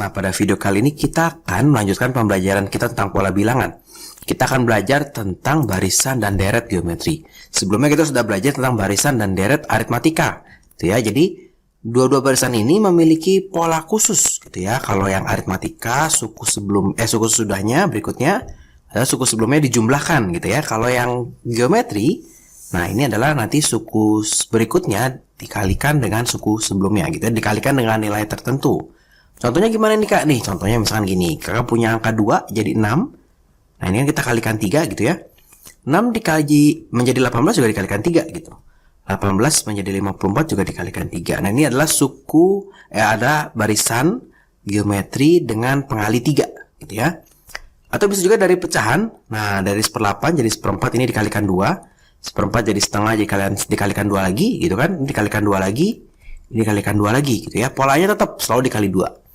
Nah, pada video kali ini kita akan melanjutkan pembelajaran kita tentang pola bilangan. Kita akan belajar tentang barisan dan deret geometri. Sebelumnya kita sudah belajar tentang barisan dan deret aritmatika, gitu ya. Jadi dua-dua barisan ini memiliki pola khusus, gitu ya. Kalau yang aritmatika suku sesudahnya berikutnya adalah suku sebelumnya dijumlahkan, gitu ya. Kalau yang geometri, nah ini adalah nanti suku berikutnya dikalikan dengan suku sebelumnya, gitu ya. Dikalikan dengan nilai tertentu. Contohnya gimana nih Kak? Nih contohnya misalkan gini, Kakak punya angka 2 jadi 6. Nah ini kan kita kalikan 3 gitu ya. 6 dikali menjadi 18 juga dikalikan 3 gitu. 18 menjadi 54 juga dikalikan 3. Nah ini adalah ada barisan geometri dengan pengali 3 gitu ya. Atau bisa juga dari pecahan. Nah dari 1/8 jadi 1/4 ini dikalikan 2. 1/4 jadi setengah jadi dikalikan 2 lagi gitu kan. Ini dikalikan 2 lagi. Ini dikalikan 2 lagi gitu ya. Polanya tetap selalu dikali 2.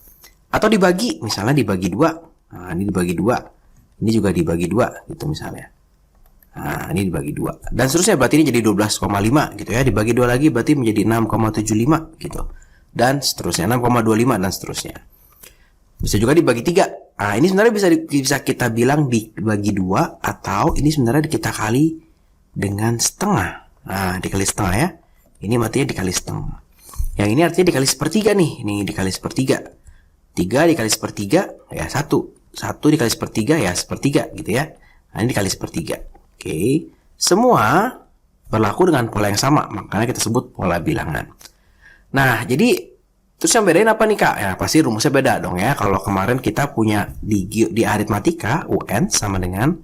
Atau dibagi, misalnya dibagi 2. Nah, ini dibagi 2. Ini juga dibagi 2 gitu misalnya. Nah, ini dibagi 2. Dan seterusnya berarti ini jadi 12,5 gitu ya. Dibagi 2 lagi berarti menjadi 6,75 gitu. Dan seterusnya 6,25 dan seterusnya. Bisa juga dibagi 3. Nah, ini sebenarnya bisa kita bilang dibagi 2 atau ini sebenarnya kita kali dengan setengah. Nah, dikali setengah ya. Ini artinya dikali setengah. Yang ini artinya dikali sepertiga nih. Ini dikali sepertiga. 3 dikali sepertiga ya 1. 1 dikali sepertiga ya sepertiga gitu ya. Nah ini dikali sepertiga. Oke. Semua berlaku dengan pola yang sama. Makanya kita sebut pola bilangan. Nah jadi terus yang bedain apa nih Kak? Ya pasti rumusnya beda dong ya. Kalau kemarin kita punya di aritmatika UN sama dengan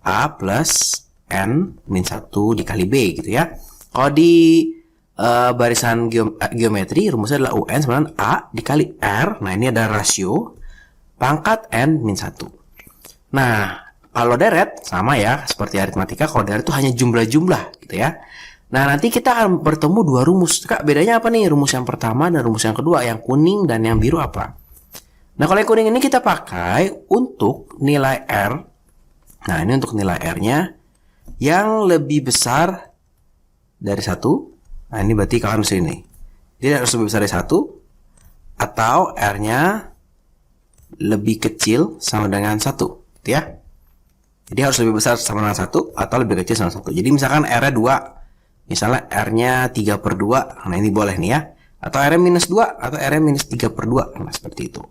A plus N min 1 dikali B gitu ya. Kalau di barisan geometri rumusnya adalah UN sama dengan A dikali R. Nah ini ada rasio pangkat N min 1. Nah kalau deret sama ya seperti aritmatika. Kalau deret itu hanya jumlah-jumlah gitu ya. Nah nanti kita akan bertemu dua rumus. Kak bedanya apa nih rumus yang pertama dan rumus yang kedua? Yang kuning dan yang biru apa? Nah kalau yang kuning ini kita pakai untuk nilai R. Nah ini untuk nilai R nya yang lebih besar dari 1. Nah ini berarti kalian harus ini. Jadi harus lebih besar dari 1. Atau R-nya lebih kecil sama dengan 1. Gitu ya. Jadi harus lebih besar sama dengan 1. Atau lebih kecil sama 1. Jadi misalkan R-nya 2. Misalnya R-nya 3/2. Nah ini boleh nih ya. Atau R-nya minus 2. Atau R-nya minus 3/2. Nah seperti itu.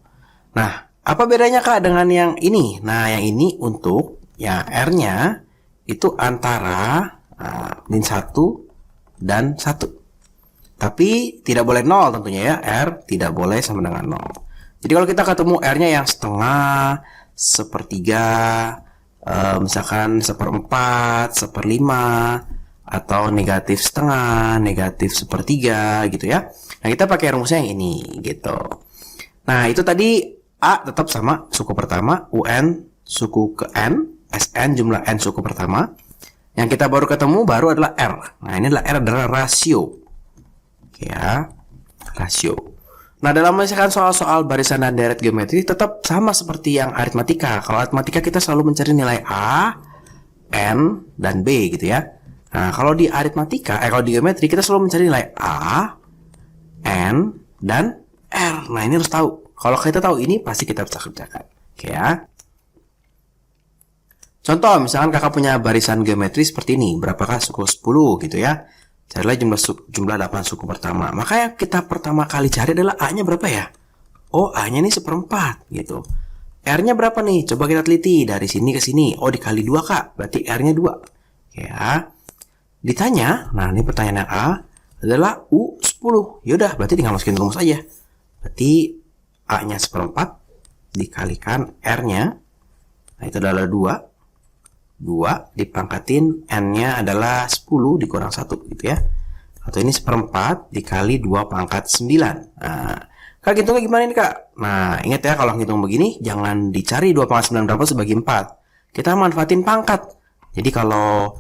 Nah apa bedanya Kak dengan yang ini? Nah yang ini untuk ya R-nya itu antara min 1 dan 1. Tapi tidak boleh 0 tentunya ya. R tidak boleh sama dengan 0. Jadi kalau kita ketemu R-nya yang setengah, sepertiga, misalkan 1/4, 1/5, atau negatif setengah, negatif sepertiga gitu ya. Nah kita pakai rumusnya yang ini gitu. Nah itu tadi A tetap sama suku pertama, UN suku ke N, SN jumlah N suku pertama. Yang kita baru ketemu baru adalah R. Nah ini adalah R adalah rasio. Oke ya, rasio. Nah dalam menyelesaikan soal-soal barisan dan deret geometri tetap sama seperti yang aritmatika. Kalau aritmatika kita selalu mencari nilai A, N, dan B gitu ya. Nah kalau di aritmatika, kalau di geometri kita selalu mencari nilai A, N, dan R. Nah ini harus tahu. Kalau kita tahu ini pasti kita bisa kerjakan. Oke ya. Contoh, misalkan kakak punya barisan geometri seperti ini. Berapakah suku 10 gitu ya. Carilah jumlah 8 suku pertama. Maka yang kita pertama kali cari adalah A-nya berapa ya? Oh, A-nya ini 1/4 gitu. R-nya berapa nih? Coba kita teliti. Dari sini ke sini. Oh, dikali 2 Kak. Berarti R-nya 2. Ya. Ditanya, nah ini pertanyaan yang A adalah U10. Yaudah, berarti tinggal masukin rumus aja. Berarti A-nya 1/4 dikalikan R-nya. Nah, itu adalah 2. 2 dipangkatin N-nya adalah 10 dikurang 1 gitu ya. Atau ini 1/4 dikali 2 pangkat 9. Nah, Kak hitungnya gimana nih Kak? Nah, ingat ya kalau ngitung begini jangan dicari 2 pangkat 9 berapa sebagi 4. Kita manfaatin pangkat. Jadi kalau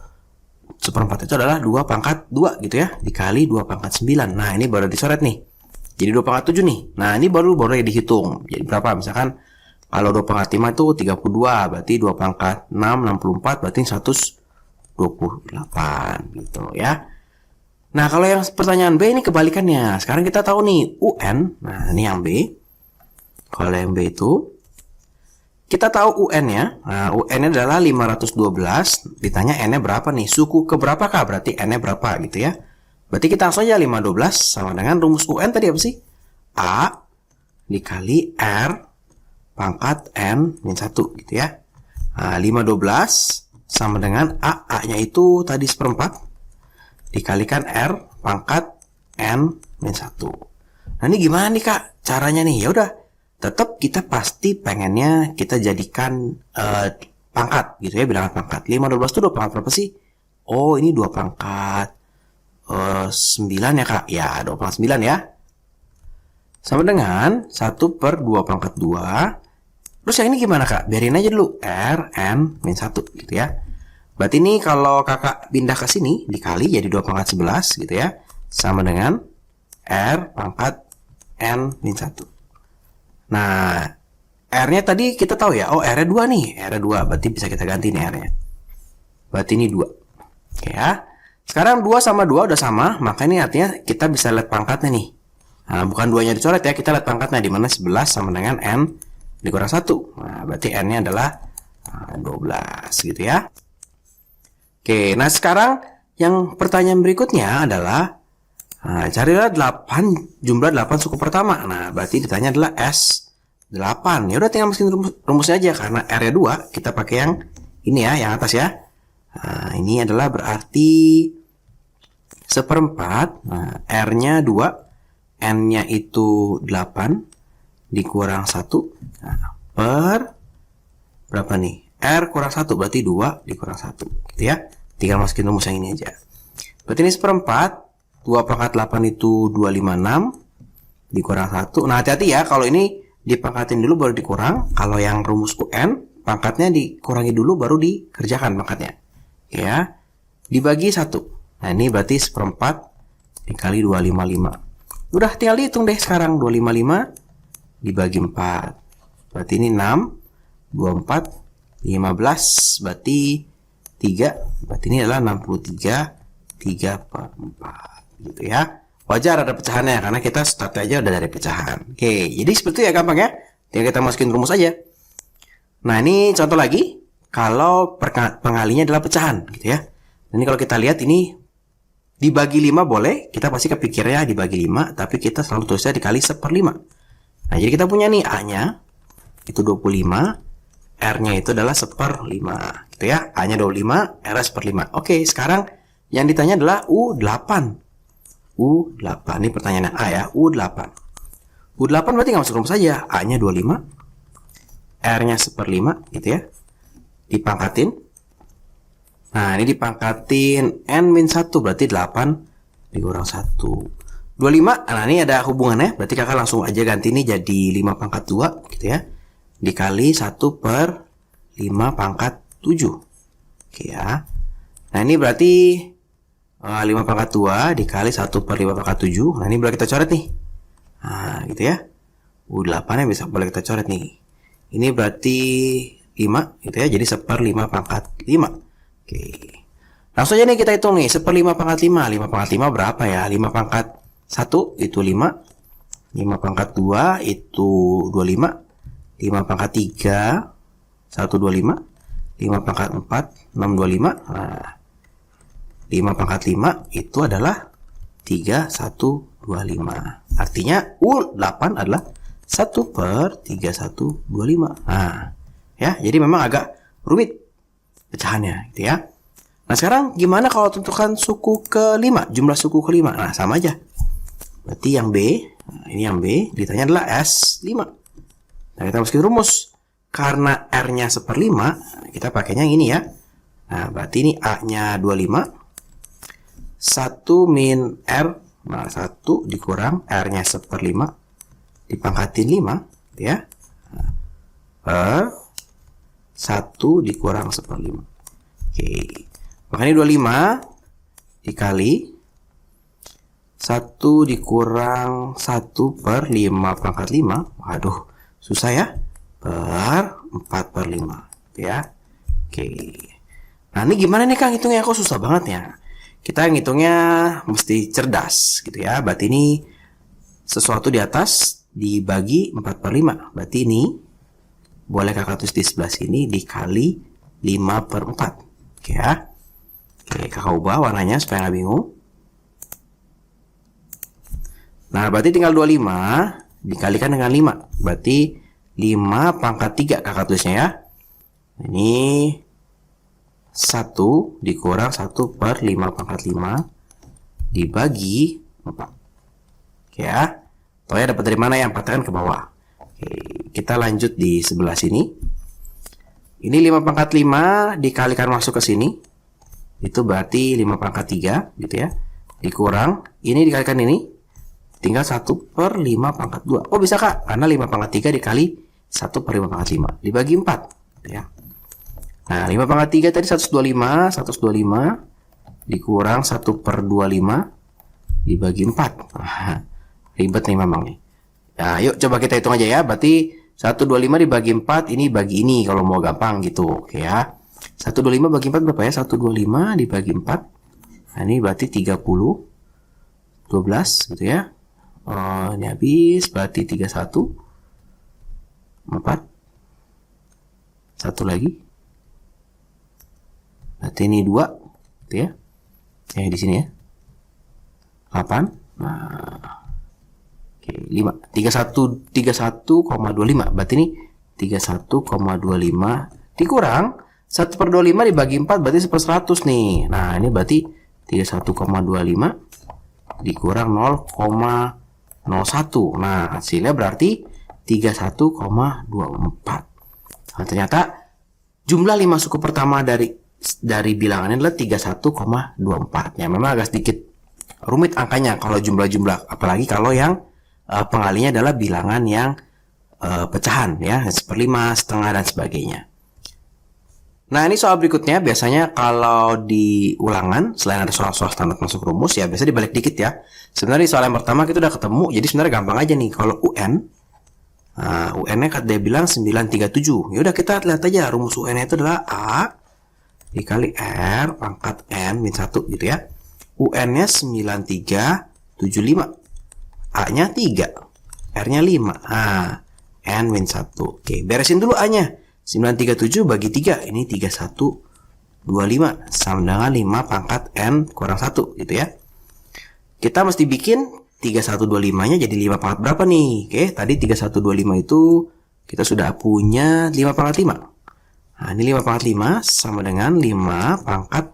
1/4 itu adalah 2 pangkat 2 gitu ya. Dikali 2 pangkat 9. Nah, ini baru dicoret nih. Jadi 2 pangkat 7 nih. Nah, ini baru dihitung. Jadi berapa? Misalkan kalau 2 pangkat 5 itu 32, berarti 2 pangkat 6, 64, berarti 128 gitu ya. Nah kalau yang pertanyaan B ini kebalikannya. Sekarang kita tahu nih UN, nah ini yang B. Kalau yang B itu, kita tahu UN-nya. Nah, UN-nya adalah 512. Ditanya N-nya berapa nih? Suku ke berapakah? Berarti N-nya berapa gitu ya. Berarti kita langsung aja 512 sama dengan rumus UN tadi apa sih? A dikali R pangkat N min 1 gitu ya. Nah, 512 sama dengan A-nya itu tadi 1/4 dikalikan R pangkat N min 1. Nah, ini gimana nih Kak caranya nih? Ya udah, tetap kita pasti pengennya kita jadikan pangkat gitu ya, bilangan pangkat. 512 itu 2 pangkat berapa sih? Oh, ini 2 pangkat 9 ya Kak. Ya, 2 pangkat 9 ya. Sama dengan 1 per 2 pangkat 2. Terus yang ini gimana Kak? Biarin aja dulu R, N, min 1 gitu ya. Berarti ini kalau Kakak pindah ke sini dikali jadi 2 pangkat 11 gitu ya. Sama dengan R pangkat N min 1. Nah, R-nya tadi kita tahu ya. Oh, R-nya 2 nih. R-nya 2. Berarti bisa kita ganti nih R-nya. Berarti ini 2. Oke ya. Sekarang 2 sama 2 udah sama. Maka ini artinya kita bisa lihat pangkatnya nih. Nah, bukan 2-nya dicoret ya. Kita lihat pangkatnya. Dimana 11 sama dengan N dikurang 1. Nah, berarti N-nya adalah 12 gitu ya. Oke, nah sekarang yang pertanyaan berikutnya adalah carilah 8 jumlah 8 suku pertama. Nah, berarti ditanya adalah S8. Ya udah tinggal masukin rumusnya aja karena R-nya 2, kita pakai yang ini ya, yang atas ya. Nah, ini adalah berarti 1/4. Nah, R-nya 2, N-nya itu 8 dikurang 1. Nah, per berapa nih? R kurang 1 berarti 2 dikurang 1 gitu ya. Tinggal masukin rumus yang ini aja. Berarti ini 1/4. 2 pangkat 8 itu 256 dikurang 1. Nah, hati-hati ya, kalau ini dipangkatin dulu baru dikurang. Kalau yang rumus UN, pangkatnya dikurangi dulu baru dikerjakan pangkatnya. Ya, dibagi 1. Nah, ini berarti 1/4 dikali 255. Udah tinggal dihitung deh sekarang. 255 dibagi 4. Berarti ini 6, 24, 15. Berarti 3. Berarti ini adalah 63, 3/4. Gitu ya. Wajar ada pecahannya karena kita start aja udah dari pecahan. Oke, jadi seperti itu ya, gampang ya. Tinggal kita masukin rumus aja. Nah, ini contoh lagi kalau pengalinya adalah pecahan gitu ya. Ini kalau kita lihat ini dibagi 5 boleh, kita pasti kepikirnya dibagi 5, tapi kita selalu tulisnya dikali 1/5. Nah, jadi kita punya nih A-nya itu 25, R-nya itu adalah 1/5 gitu ya. A-nya 25, R-nya 1/5. Oke, sekarang yang ditanya adalah U8. U8, ini pertanyaan A ya, U8. U8 berarti nggak masuk rumus saja. A-nya 25, R-nya 1/5 gitu ya. Dipangkatin. Nah, ini dipangkatin N-1 berarti 8 dikurang 1. 25, nah ini ada hubungannya. Berarti kakak langsung aja ganti ini jadi 5 pangkat 2 gitu ya. Dikali 1 per 5 pangkat 7. Oke ya. Nah, ini berarti 5 pangkat 2 dikali 1 per 5 pangkat 7. Nah, ini boleh kita coret nih. Nah, gitu ya. U8 nya bisa boleh kita coret nih. Ini berarti 5 gitu ya. Jadi 1/5 pangkat 5. Oke. Langsung aja nih kita hitung nih. 1/5 pangkat 5. 5 pangkat 5 berapa ya? 5 pangkat 1 itu 5. 5 pangkat 2 itu 25. 5 pangkat 3 125. 5 pangkat 4 625. Nah, 5 pangkat 5 itu adalah 3125. Artinya U8 adalah 1 per 3125. Nah, ya, jadi memang agak rumit pecahannya gitu ya. Nah, sekarang gimana kalau tentukan suku ke-5, jumlah suku ke-5? Nah, sama aja. Berarti yang B, ini yang B, ditanya adalah S5. Nah, kita masukin rumus. Karena R-nya 1/5, kita pakainya yang ini ya. Nah, berarti ini A-nya 25. 1 min R, nah 1 dikurang R-nya 1/5 dipangkatin 5 ya. Per 1 dikurang 1/5. Oke. Makanya 25 dikali 1 dikurang 1 per 5 pangkat 5. Waduh, susah ya. Per 4/5 ya. Oke. Nah, ini gimana nih Kang hitungnya? Kok susah banget ya? Kita ngitungnya mesti cerdas gitu ya. Berarti ini sesuatu di atas dibagi 4 per 5. Berarti ini boleh kakak tulis di sebelah sini dikali 5 per 4. Oke ya. Oke, kakak ubah warnanya supaya nggak bingung. Nah, berarti tinggal 25 dikalikan dengan 5. Berarti 5 pangkat 3 kakak tulisnya ya. Ini 1 dikurang 1 per 5 pangkat 5 dibagi 4. Oke ya. Pokoknya dapat dari mana yang 4 kan ke bawah. Oke, kita lanjut di sebelah sini. Ini 5 pangkat 5 dikalikan masuk ke sini. Itu berarti 5 pangkat 3 gitu ya. Dikurang, ini dikalikan ini. Tinggal 1 per 5 pangkat 2. Oh bisa kak, karena 5 pangkat 3 dikali 1 per 5 pangkat 5. Dibagi 4. Ya. Nah 5 pangkat 3 tadi 125. 125 dikurang 1 per 25 dibagi 4. Ribet nih memang nih. Nah yuk coba kita hitung aja ya. Berarti 125 dibagi 4, ini bagi ini kalau mau gampang gitu. Oke ya. 125 bagi 4 berapa ya? 125 dibagi 4. Nah ini berarti 30. 12 gitu ya. Ini habis berarti 31 4 1 lagi berarti ini 2 gitu ya. Di sini ya 8. Nah, oke 5 31,25 berarti ini 31,25 dikurang 1 per 25 dibagi 4 berarti 1 per 100 nih. Nah ini berarti 31,25 dikurang 0,01. Nah hasilnya berarti 31,24. Nah, ternyata jumlah 5 suku pertama dari bilangannya adalah 31,24. Ya memang agak sedikit rumit angkanya kalau jumlah-jumlah, apalagi kalau yang pengalinya adalah bilangan yang pecahan ya, 1/5, setengah dan sebagainya. Nah ini soal berikutnya, biasanya kalau di ulangan selain ada soal-soal standar masuk rumus ya biasa dibalik dikit ya. Sebenarnya di soal yang pertama kita udah ketemu, jadi sebenarnya gampang aja nih. Kalau UN, UN-nya dia bilang 937. Yaudah kita lihat aja rumus UN-nya itu adalah A dikali R pangkat N min 1 gitu ya. UN-nya 9375, A-nya 3, R-nya 5, N min 1. Oke, beresin dulu A-nya. 937 bagi 3, ini 3125 sama dengan 5 pangkat N kurang 1 gitu ya. Kita mesti bikin 3125 nya jadi 5 pangkat berapa nih? Oke, tadi 3125 itu kita sudah punya 5 pangkat 5. Nah ini 5 pangkat 5 sama dengan 5 pangkat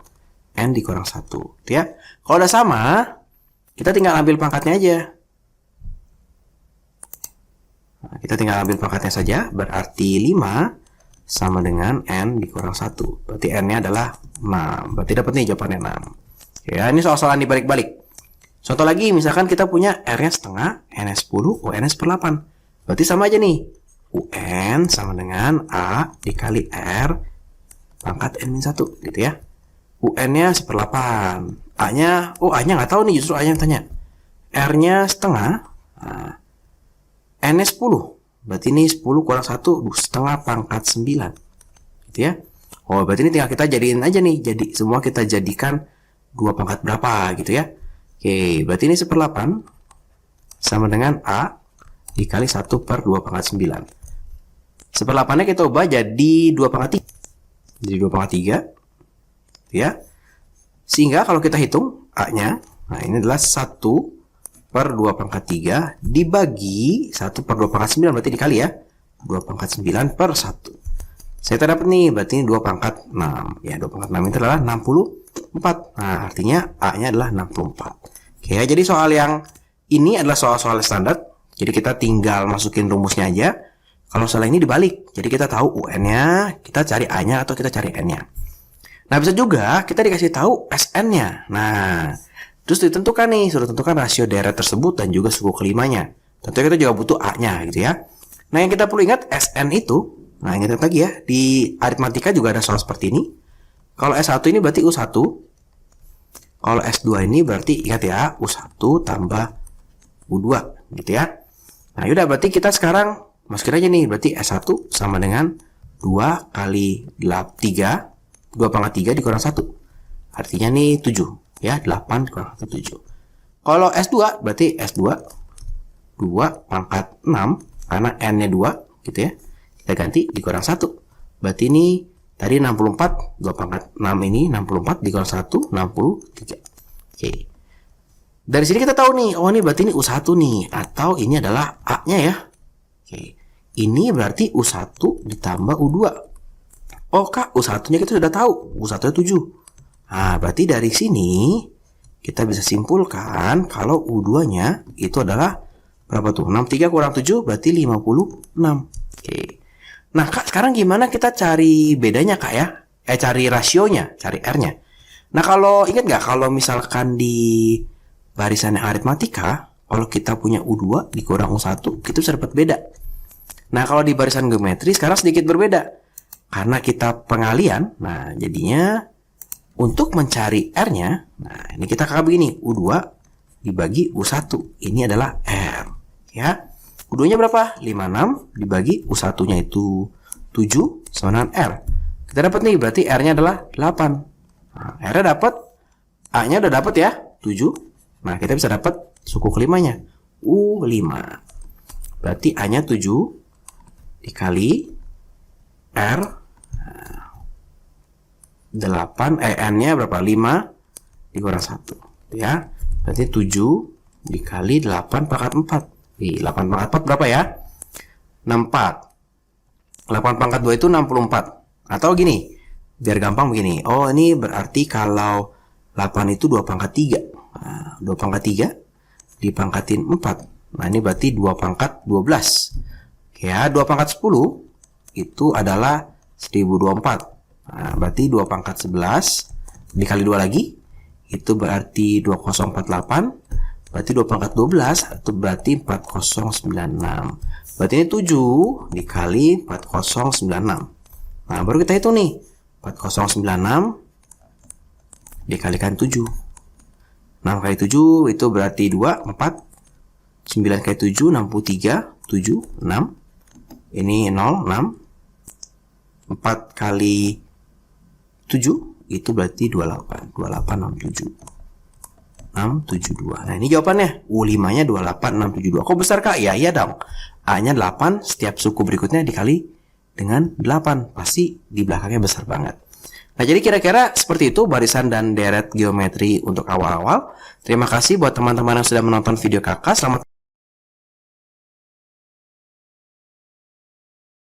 N dikurang 1 gitu ya. Kalau udah sama, kita tinggal ambil pangkatnya aja. Nah, kita tinggal ambil pangkatnya saja, berarti 5 sama dengan N dikurang 1. Berarti N-nya adalah 6. Berarti dapat nih jawabannya 6. Ya, ini soal-soalan dibalik-balik. Contoh lagi, misalkan kita punya R-nya setengah, N-nya 10, UN-nya 1/8. Berarti sama aja nih. UN sama dengan A dikali R pangkat N-1 gitu ya. UN-nya 1/8. A-nya, A-nya nggak tahu nih, justru A-nya yang tanya. R-nya setengah, N-nya 10. Berarti ini 10 kurang 1, setengah pangkat 9. Gitu ya. Oh, berarti ini tinggal kita jadiin aja nih. Jadi semua kita jadikan 2 pangkat berapa gitu ya. Oke, berarti ini 1/8 sama dengan A dikali 1 per 2 pangkat 9. 1/8-nya kita ubah jadi 2 pangkat 3. Jadi 2 pangkat 3. Ya. Sehingga kalau kita hitung A-nya, nah ini adalah 1 per 2 pangkat 3 dibagi 1 per 2 pangkat 9, berarti dikali ya 2 pangkat 9 per 1. Saya dapat nih, berarti ini 2 pangkat 6 ya, 2 pangkat 6 itu adalah 64. Nah artinya A nya adalah 64. Oke ya, jadi soal yang ini adalah soal-soal standar, jadi kita tinggal masukin rumusnya aja. Kalau soal ini dibalik, jadi kita tahu UN nya, kita cari A nya atau kita cari N nya. Nah bisa juga kita dikasih tahu SN nya. Nah terus ditentukan nih, sudah tentukan rasio deret tersebut dan juga suku kelimanya. Tentunya kita juga butuh A-nya gitu ya. Nah yang kita perlu ingat SN itu, nah ingat lagi ya, di aritmatika juga ada soal seperti ini. Kalau S1 ini berarti U1. Kalau S2 ini berarti ingat ya, U1 tambah U2 gitu ya. Nah yaudah berarti kita sekarang masukin aja nih, berarti S1 sama dengan 2 kali 3, 2 pangkat 3 dikurang 1. Artinya nih 7. Ya, 8 kurang 7. Kalau S2 berarti S2 2 pangkat 6, karena N-nya 2, gitu ya. Kita ganti dikurang 1. Berarti ini tadi 64, 2 pangkat 6 ini 64 dikurang 1, 63. Oke. Dari sini kita tahu nih, oh ini berarti ini U1 nih, atau ini adalah A-nya ya. Oke. Ini berarti U1 ditambah U2. Oh Kak, U1-nya kita sudah tahu, U1-nya 7. Nah, berarti dari sini kita bisa simpulkan kalau U2-nya itu adalah berapa tuh? 63 kurang 7 berarti 56. Oke. Nah, Kak, sekarang gimana kita cari bedanya, Kak ya? Cari rasionya, cari R-nya. Nah, kalau ingat nggak kalau misalkan di barisan aritmatika, kalau kita punya U2 dikurang U1, kita bisa dapat beda. Nah, kalau di barisan geometri sekarang sedikit berbeda. Karena kita pengalian, nah jadinya untuk mencari R-nya, nah ini kita kakak begini, U2 dibagi U1, ini adalah R. Ya, U2-nya berapa? 56 dibagi U1-nya itu 7 sama dengan R. Kita dapat nih, berarti R-nya adalah 8. Nah, R-nya dapat, A-nya udah dapat ya, 7. Nah, kita bisa dapat suku kelimanya, U5. Berarti A-nya 7 dikali R 8, N-nya berapa? 5 dikurang 1 ya. Berarti 7 dikali 8 pangkat 4. 8 pangkat 4 berapa ya? 64. 8 pangkat 2 itu 64. Atau gini, biar gampang begini. Oh, ini berarti kalau 8 itu 2 pangkat 3. Nah, 2 pangkat 3 dipangkatin 4. Nah, ini berarti 2 pangkat 12. Ya, 2 pangkat 10 itu adalah 1024. Nah, berarti 2 pangkat 11 dikali 2 lagi, itu berarti 2048. Berarti 2 pangkat 12 itu berarti 4096. Berarti ini 7 dikali 4096. Nah, baru kita hitung nih, 4096 dikalikan 7. 6 kali 7 itu berarti 2, 4. 9 kali 7, 63, 7, 6. Ini 0, 6. 4 kali 7 itu berarti 28. 2867. 672. Nah, ini jawabannya. U5-nya 28672. Kok besar, Kak? Ya, iya dong. A-nya 8, setiap suku berikutnya dikali dengan 8. Pasti di belakangnya besar banget. Nah, jadi kira-kira seperti itu barisan dan deret geometri untuk awal-awal. Terima kasih buat teman-teman yang sudah menonton video Kakak. Selamat